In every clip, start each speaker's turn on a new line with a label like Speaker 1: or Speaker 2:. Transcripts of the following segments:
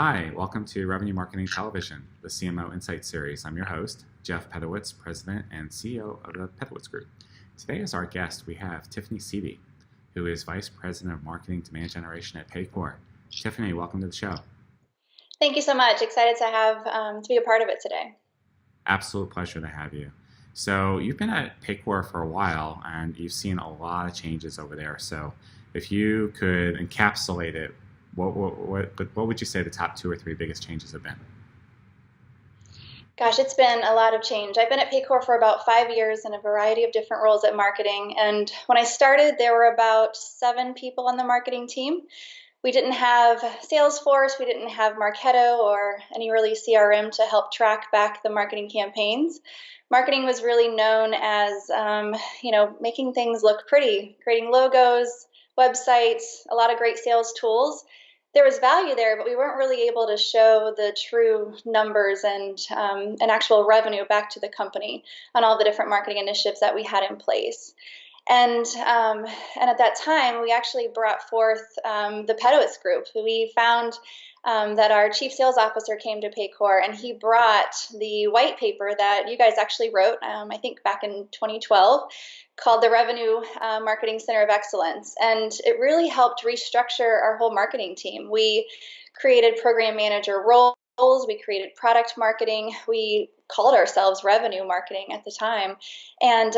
Speaker 1: Hi, welcome to Revenue Marketing Television, the CMO Insight Series. I'm your host, Jeff Pedowitz, President and CEO of the Pedowitz Group. Today as our guest, we have Tiffany Sieve, who is Vice President of Marketing Demand Generation at Paycor. Tiffany, welcome to the show.
Speaker 2: Thank you so much. Excited to have to be a part of it today.
Speaker 1: Absolute pleasure to have you. So you've been at Paycor for a while, and you've seen a lot of changes over there. So if you could encapsulate it, what would you say the top two or three biggest changes have been?
Speaker 2: Gosh, it's been a lot of change. I've been at Paycor for about 5 years in a variety of different roles at marketing. And when I started, there were about 7 people on the marketing team. We didn't have Salesforce, we didn't have Marketo or any really CRM to help track back the marketing campaigns. Marketing was really known as, making things look pretty, creating logos, websites, a lot of great sales tools. There was value there, but we weren't really able to show the true numbers and actual revenue back to the company on all the different marketing initiatives that we had in place. And at that time, we actually brought forth the Pedowitz group. We found that our chief sales officer came to Paycor, and he brought the white paper that you guys actually wrote, I think back in 2012, called the Revenue Marketing Center of Excellence. And it really helped restructure our whole marketing team. We created program manager roles. We created product marketing. We called ourselves revenue marketing at the time. And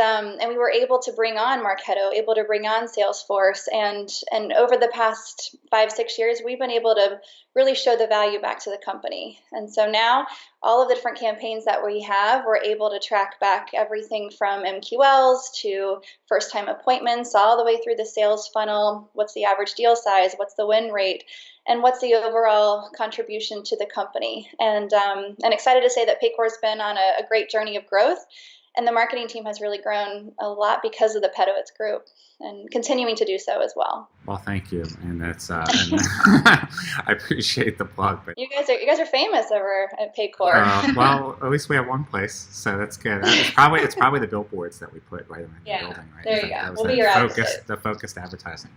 Speaker 2: we were able to bring on Marketo, able to bring on Salesforce. And over the past 5-6 years, we've been able to really show the value back to the company. And so now all of the different campaigns that we have, we're able to track back everything from MQLs to first-time appointments, all the way through the sales funnel. What's the average deal size? What's the win rate? And what's the overall contribution to the company? And excited to say that Paycor's been on a great journey of growth, and the marketing team has really grown a lot because of the Pedowitz group, and continuing to do so as well.
Speaker 1: Well, thank you, and that's I appreciate the plug. But
Speaker 2: you guys are famous over at Paycor.
Speaker 1: Well, at least we have one place, so that's good. It's probably the billboards that we put right in the building, right?
Speaker 2: There you go. We'll be your
Speaker 1: the focused advertising.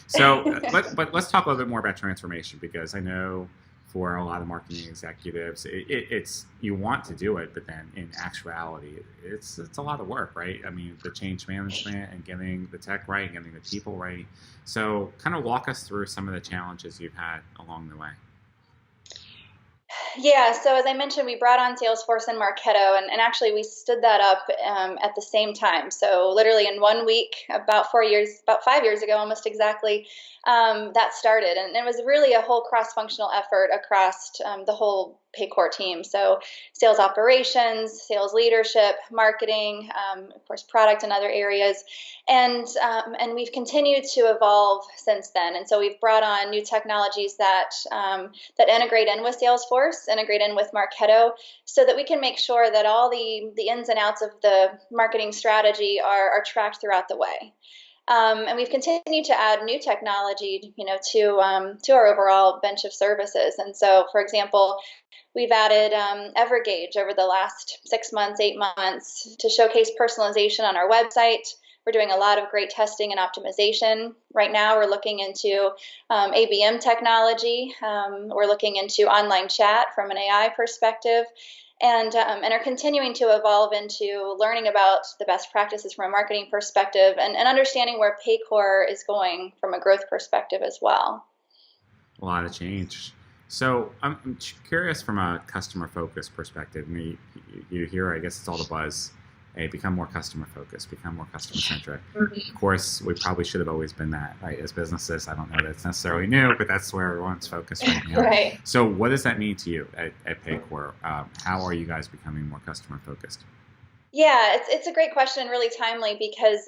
Speaker 1: So, but let's talk a little bit more about transformation, because I know for a lot of marketing executives, it's you want to do it, but then in actuality, it's a lot of work, right? I mean, the change management and getting the tech right, getting the people right. So, kind of walk us through some of the challenges you've had along the way.
Speaker 2: Yeah, so as I mentioned, we brought on Salesforce and Marketo, and actually we stood that up at the same time. So literally in 1 week, about 5 years ago, almost exactly, that started. And it was really a whole cross-functional effort across the whole Paycor team. So sales operations, sales leadership, marketing, of course, product and other areas. And we've continued to evolve since then. And so we've brought on new technologies that integrate in with Salesforce, integrate in with Marketo, so that we can make sure that all the ins and outs of the marketing strategy are tracked throughout the way. And we've continued to add new technology, to our overall bench of services. And so, for example, we've added Evergage over the last 6 months, 8 months to showcase personalization on our website. We're doing a lot of great testing and optimization. Right now, we're looking into ABM technology. We're looking into online chat from an AI perspective. And are continuing to evolve into learning about the best practices from a marketing perspective, and understanding where Paycor is going from a growth perspective as well.
Speaker 1: A lot of change. So I'm curious from a customer-focused perspective. I mean, you hear, I guess it's all the buzz. Hey, become more customer-focused, become more customer-centric. Mm-hmm. Of course, we probably should have always been that, right? As businesses, I don't know that it's necessarily new, but that's where everyone's focused right now.
Speaker 2: Right.
Speaker 1: So what does that mean to you at Paycor? How are you guys becoming more customer-focused?
Speaker 2: Yeah, it's a great question, and really timely, because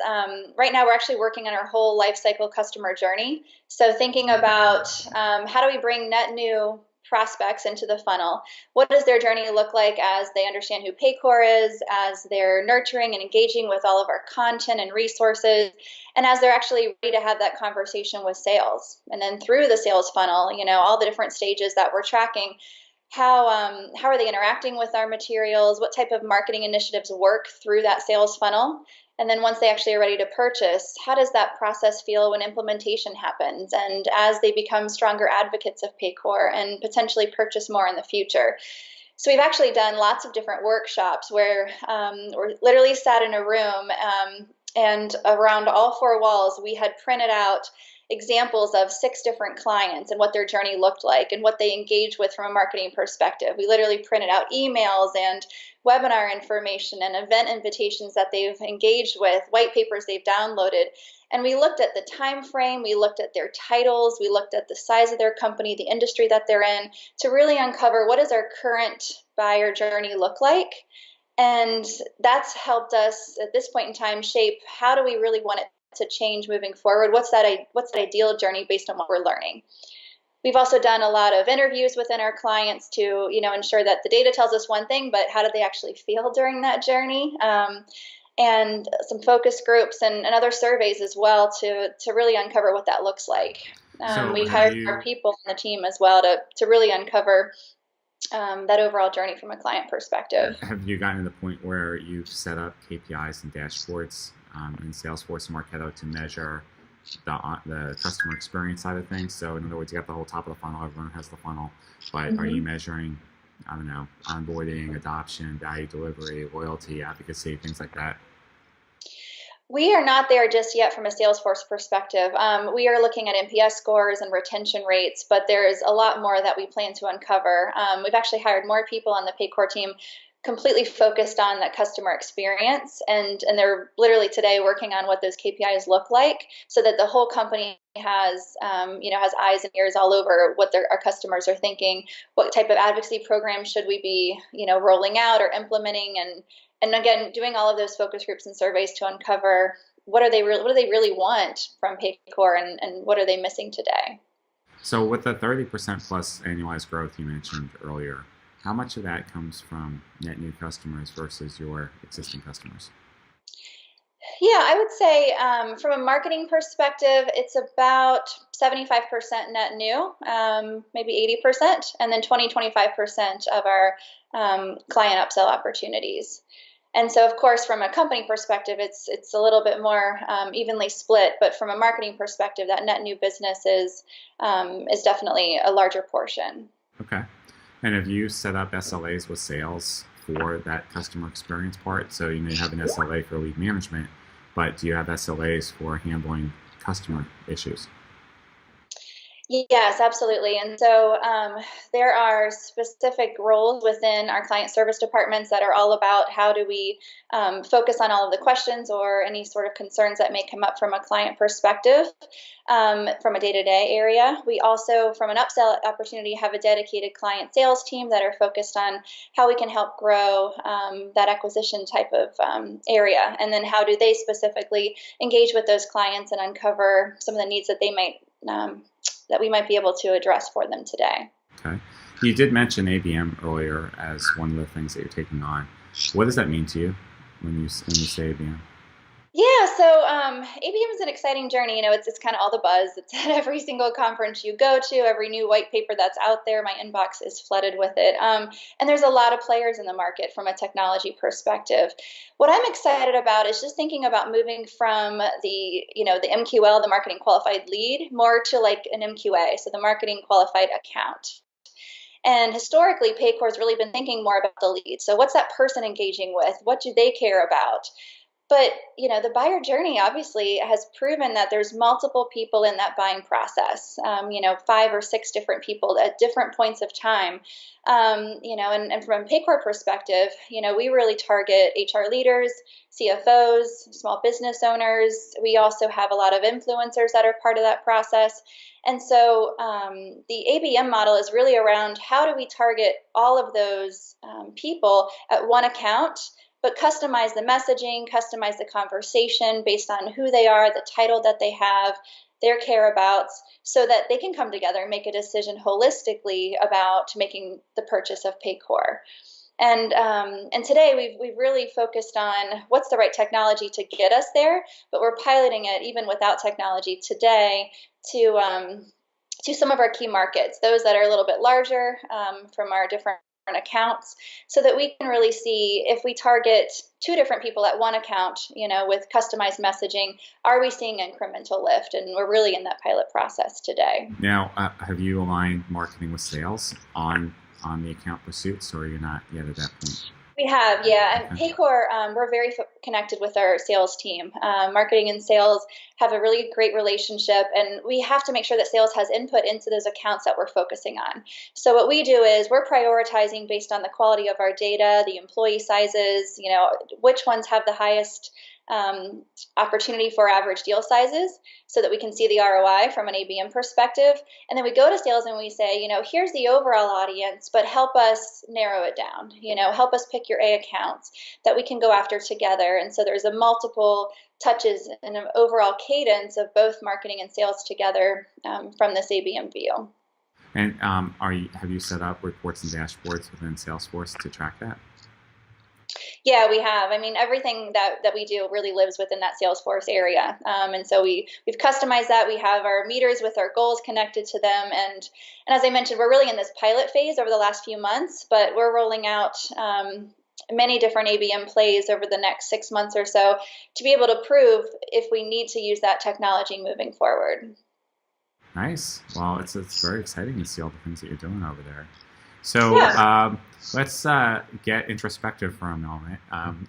Speaker 2: right now we're actually working on our whole lifecycle customer journey. So thinking about how do we bring net new prospects into the funnel? What does their journey look like as they understand who Paycor is, as they're nurturing and engaging with all of our content and resources, and as they're actually ready to have that conversation with sales? And then through the sales funnel, all the different stages that we're tracking, how are they interacting with our materials? What type of marketing initiatives work through that sales funnel? And then once they actually are ready to purchase, how does that process feel when implementation happens and as they become stronger advocates of Paycor and potentially purchase more in the future? So we've actually done lots of different workshops where we're literally sat in a room and around all four walls, we had printed out examples of 6 different clients and what their journey looked like and what they engaged with from a marketing perspective. We literally printed out emails and webinar information and event invitations that they've engaged with, white papers they've downloaded. And we looked at the time frame, we looked at their titles, we looked at the size of their company, the industry that they're in, to really uncover what does our current buyer journey look like. And that's helped us at this point in time shape how do we really want it to change moving forward? What's that ideal journey based on what we're learning? We've also done a lot of interviews within our clients to, ensure that the data tells us one thing, but how did they actually feel during that journey? And some focus groups and other surveys as well to really uncover what that looks like. We've hired our people on the team as well to really uncover that overall journey from a client perspective.
Speaker 1: Have you gotten to the point where you've set up KPIs and dashboards in Salesforce and Marketo to measure the customer experience side of things? So in other words, you got the whole top of the funnel, everyone has the funnel, but are you measuring, onboarding, adoption, value delivery, loyalty, advocacy, things like that?
Speaker 2: We are not there just yet from a Salesforce perspective. We are looking at NPS scores and retention rates, but there's a lot more that we plan to uncover. We've actually hired more people on the Paycor team completely focused on that customer experience, and they're literally today working on what those KPIs look like so that the whole company has has eyes and ears all over what our customers are thinking, what type of advocacy program should we be rolling out or implementing, and again doing all of those focus groups and surveys to uncover what do they really want from Paycor and what are they missing today.
Speaker 1: So with the 30% plus annualized growth you mentioned earlier, how much of that comes from net new customers versus your existing customers?
Speaker 2: Yeah, I would say from a marketing perspective, it's about 75% net new, maybe 80%, and then 25% of our client upsell opportunities. And so, of course, from a company perspective, it's a little bit more evenly split. But from a marketing perspective, that net new business is definitely a larger portion.
Speaker 1: Okay. And have you set up SLAs with sales for that customer experience part? So you may have an SLA for lead management, but do you have SLAs for handling customer issues?
Speaker 2: Yes, absolutely. And so there are specific roles within our client service departments that are all about how do we focus on all of the questions or any sort of concerns that may come up from a client perspective from a day-to-day area. We also, from an upsell opportunity, have a dedicated client sales team that are focused on how we can help grow that acquisition type of area. And then how do they specifically engage with those clients and uncover some of the needs that they might that we might be able to address for them today.
Speaker 1: Okay. You did mention ABM earlier as one of the things that you're taking on. What does that mean to you when you say ABM?
Speaker 2: Yeah, so ABM is an exciting journey. It's kind of all the buzz. It's at every single conference you go to, every new white paper that's out there. My inbox is flooded with it. And there's a lot of players in the market from a technology perspective. What I'm excited about is just thinking about moving from the MQL, the marketing qualified lead, more to like an MQA, so the marketing qualified account. And historically, Paycor has really been thinking more about the lead. So what's that person engaging with? What do they care about? But, the buyer journey obviously has proven that there's multiple people in that buying process, 5 or 6 different people at different points of time. And from a Paycor perspective, we really target HR leaders, CFOs, small business owners. We also have a lot of influencers that are part of that process. And so the ABM model is really around how do we target all of those people at one account, but customize the messaging, customize the conversation based on who they are, the title that they have, their careabouts, so that they can come together and make a decision holistically about making the purchase of Paycor. And today we've really focused on what's the right technology to get us there, but we're piloting it even without technology today to some of our key markets, those that are a little bit larger from our different accounts so that we can really see if we target 2 different people at one account, with customized messaging, are we seeing incremental lift? And we're really in that pilot process today.
Speaker 1: Now, have you aligned marketing with sales on the account pursuits, or are you not yet at that point?
Speaker 2: We have, yeah. And
Speaker 1: Okay.
Speaker 2: Paycor, we're very connected with our sales team. Marketing and sales have a really great relationship, and we have to make sure that sales has input into those accounts that we're focusing on. So what we do is we're prioritizing based on the quality of our data, the employee sizes, which ones have the highest opportunity for average deal sizes so that we can see the ROI from an ABM perspective. And then we go to sales and we say, here's the overall audience, but help us narrow it down, help us pick your A accounts that we can go after together. And so there's a multiple touches and an overall cadence of both marketing and sales together from this ABM view.
Speaker 1: And have you set up reports and dashboards within Salesforce to track that?
Speaker 2: Yeah, we have. I mean, everything that we do really lives within that Salesforce area. And so we've customized that. We have our meters with our goals connected to them. And as I mentioned, we're really in this pilot phase over the last few months, but we're rolling out many different ABM plays over the next 6 months or so to be able to prove if we need to use that technology moving forward.
Speaker 1: Nice. Well, it's very exciting to see all the things that you're doing over there. So
Speaker 2: Yeah.
Speaker 1: let's get introspective for a moment.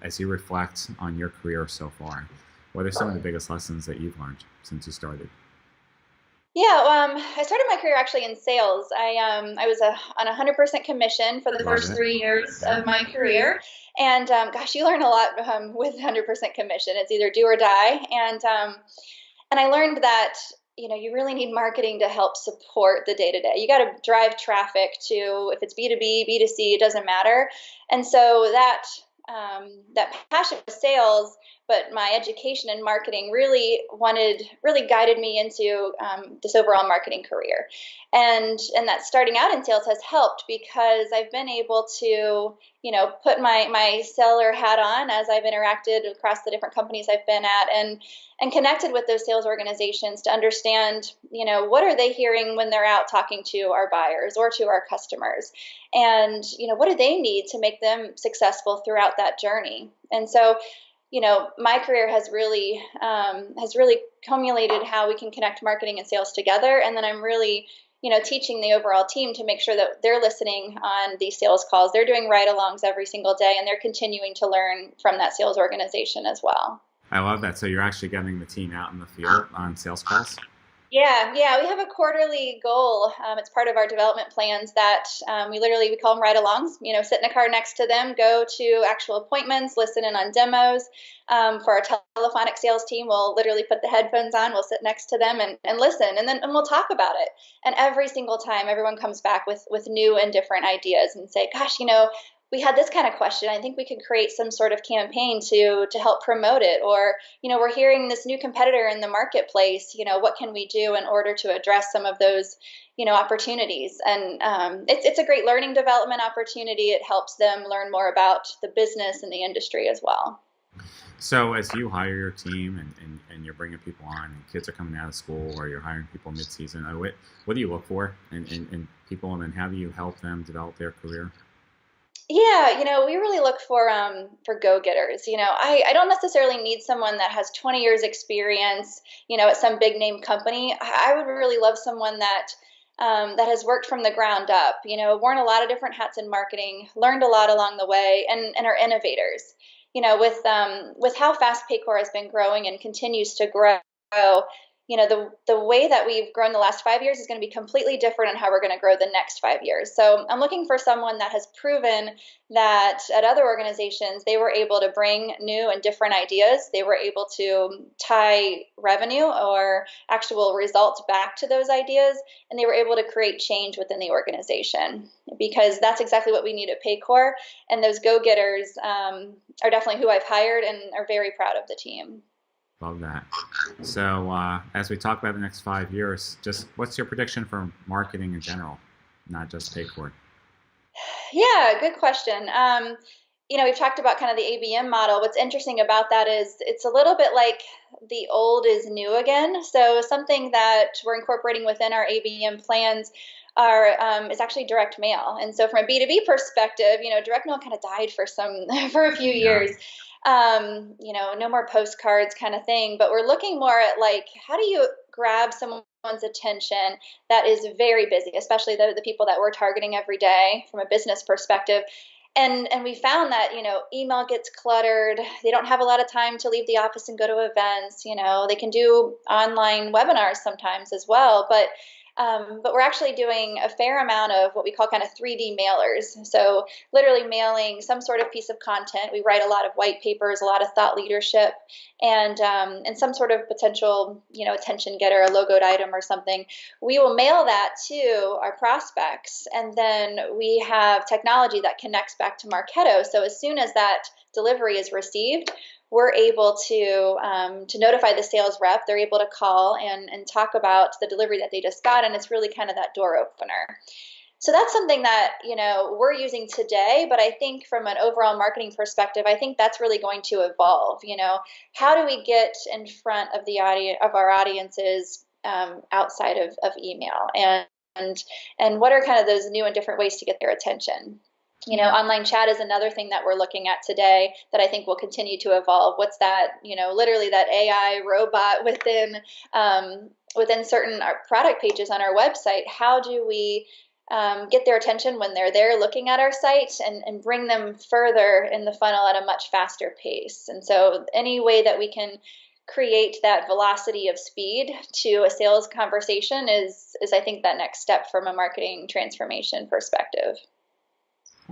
Speaker 1: As you reflect on your career so far, what are some of the biggest lessons that you've learned since you started?
Speaker 2: Yeah, I started my career actually in sales. I was on 100% commission for the
Speaker 1: Love
Speaker 2: first
Speaker 1: it.
Speaker 2: 3 years
Speaker 1: Yeah.
Speaker 2: of my career, and gosh, you learn a lot with 100% commission. It's either do or die, and I learned that you really need marketing to help support the day to day. You got to drive traffic to, if it's B2B, B2C, it doesn't matter. And so that passion for sales, but my education in marketing really guided me into this overall marketing career, and that starting out in sales has helped because I've been able to put my seller hat on as I've interacted across the different companies I've been at, and connected with those sales organizations to understand what are they hearing when they're out talking to our buyers or to our customers, and what do they need to make them successful throughout that journey. And so my career has really cumulated how we can connect marketing and sales together. And then I'm really, teaching the overall team to make sure that they're listening on these sales calls. They're doing ride-alongs every single day, and they're continuing to learn from that sales organization as well.
Speaker 1: I love that. So you're actually getting the team out in the field on sales calls?
Speaker 2: Yeah, we have a quarterly goal. It's part of our development plans that we call them ride-alongs. Sit in a car next to them, go to actual appointments, listen in on demos. For our telephonic sales team, we'll literally put the headphones on, we'll sit next to them and listen, and we'll talk about it. And every single time, everyone comes back with new and different ideas and say, "Gosh, we had this kind of question. I think we could create some sort of campaign to help promote it." Or, we're hearing this new competitor in the marketplace. What can we do in order to address some of those, opportunities? And it's a great learning development opportunity. It helps them learn more about the business and the industry as well.
Speaker 1: So as you hire your team and you're bringing people on and kids are coming out of school or you're hiring people mid-season, what do you look for in people, and then how do you help them develop their career?
Speaker 2: Yeah, we really look for go-getters. I don't necessarily need someone that has 20 years experience, at some big name company. I would really love someone that has worked from the ground up, worn a lot of different hats in marketing, learned a lot along the way, and are innovators. With how fast Paycor has been growing and continues to grow, the way that we've grown the last 5 years is going to be completely different in how we're going to grow the next 5 years. So I'm looking for someone that has proven that at other organizations, they were able to bring new and different ideas. They were able to tie revenue or actual results back to those ideas, and they were able to create change within the organization, because that's exactly what we need at Paycor. And those go-getters are definitely who I've hired and are very proud of the team.
Speaker 1: Love that. So as we talk about the next 5 years, just what's your prediction for marketing in general, not just Paycor?
Speaker 2: Yeah, good question. We've talked about kind of the ABM model. What's interesting about that is it's a little bit like the old is new again. So something that we're incorporating within our ABM plans is actually direct mail. And so from a B2B perspective, direct mail kind of died for for a few
Speaker 1: Yeah.
Speaker 2: years. No more postcards kind of thing, but we're looking more at like, how do you grab someone's attention that is very busy, especially the people that we're targeting every day from a business perspective. And we found that, email gets cluttered. They don't have a lot of time to leave the office and go to events. They can do online webinars sometimes as well. But we're actually doing a fair amount of what we call kind of 3D mailers. So literally mailing some sort of piece of content. We write a lot of white papers, a lot of thought leadership, and some sort of potential, attention getter, a logoed item or something. We will mail that to our prospects, and then we have technology that connects back to Marketo. So as soon as that delivery is received, we're able to notify the sales rep. They're able to call and talk about the delivery that they just got, and it's really kind of that door opener. So that's something that we're using today, but I think from an overall marketing perspective, I think that's really going to evolve. How do we get in front of our audiences outside of email, and what are kind of those new and different ways to get their attention? Online chat is another thing that we're looking at today that I think will continue to evolve. What's that? Literally that AI robot within certain product pages on our website. How do we get their attention when they're there looking at our site and bring them further in the funnel at a much faster pace? And so any way that we can create that velocity of speed to a sales conversation is I think that next step from a marketing transformation perspective.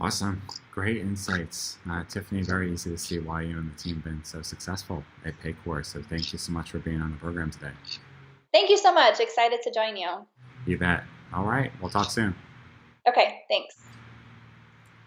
Speaker 1: Awesome. Great insights. Tiffany, very easy to see why you and the team have been so successful at Paycor. So thank you so much for being on the program today.
Speaker 2: Thank you so much. Excited to join you.
Speaker 1: You bet. All right. We'll talk soon.
Speaker 2: Okay. Thanks.